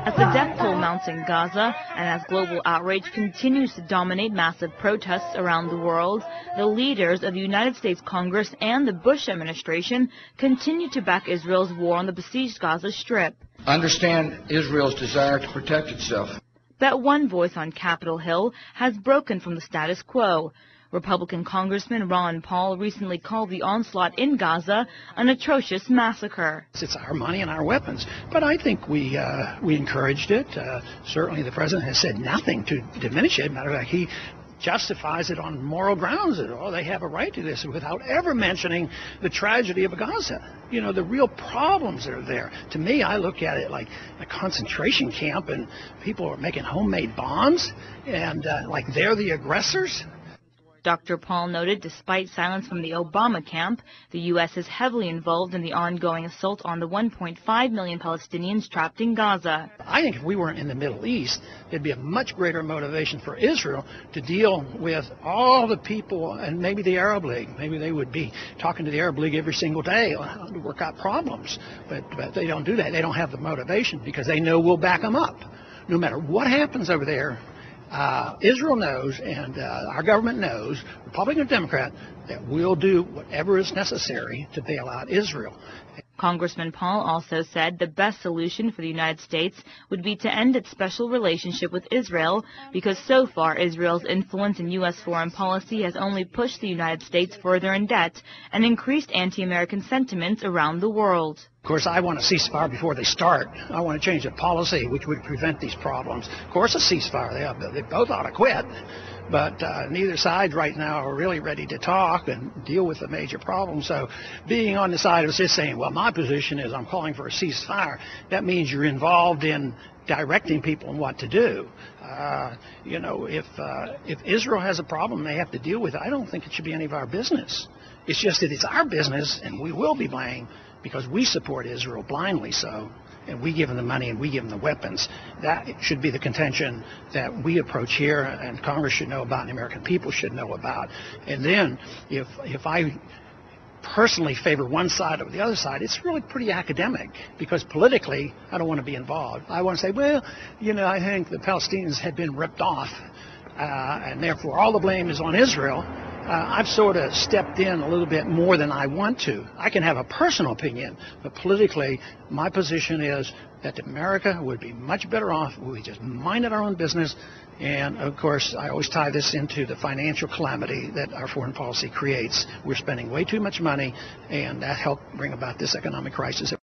As the death toll mounts in Gaza and as global outrage continues to dominate massive protests around the world, the leaders of the United States Congress and the Bush administration continue to back Israel's war on the besieged Gaza Strip. Understand Israel's desire to protect itself. But one voice on Capitol Hill has broken from the status quo. Republican Congressman Ron Paul recently called the onslaught in Gaza an atrocious massacre. It's our money and our weapons, but I think we encouraged it. Certainly the president has said nothing to diminish it. Matter of fact, he justifies it on moral grounds that, oh, they have a right to this, without ever mentioning the tragedy of Gaza. You know, the real problems that are there. To me, I look at it like a concentration camp, and people are making homemade bombs, and like they're the aggressors. Dr. Paul noted despite silence from the Obama camp, the U.S. is heavily involved in the ongoing assault on the 1.5 million Palestinians trapped in Gaza. I think if we weren't in the Middle East, there'd be a much greater motivation for Israel to deal with all the people, and maybe the Arab League. Maybe they would be talking to the Arab League every single day on how to work out problems. But they don't do that. They don't have the motivation because they know we'll back them up. No matter what happens over there, Israel knows, and our government knows, Republican or Democrat, that we'll do whatever is necessary to bail out Israel. Congressman Paul also said the best solution for the United States would be to end its special relationship with Israel because so far Israel's influence in U.S. foreign policy has only pushed the United States further in debt and increased anti-American sentiments around the world. Of course, I want a ceasefire before they start. I want to change the policy which would prevent these problems. Of course, a ceasefire. They both ought to quit. But neither side right now are really ready to talk and deal with the major problem. So being on the side of just saying, well, my position is I'm calling for a ceasefire, that means you're involved in directing people on what to do. You know, if Israel has a problem they have to deal with, I don't think it should be any of our business. It's just that it's our business, and we will be blamed because we support Israel blindly so. And we give them the money and we give them the weapons. That should be the contention that we approach here, and Congress should know about and the American people should know about. And then if I personally favor one side over the other side, it's really pretty academic because politically I don't want to be involved. I want to say, well, you know, I think the Palestinians had been ripped off and therefore all the blame is on Israel. I've sort of stepped in a little bit more than I want to. I can have a personal opinion, but politically, my position is that America would be much better off if we just minded our own business. And, of course, I always tie this into the financial calamity that our foreign policy creates. We're spending way too much money, and that helped bring about this economic crisis.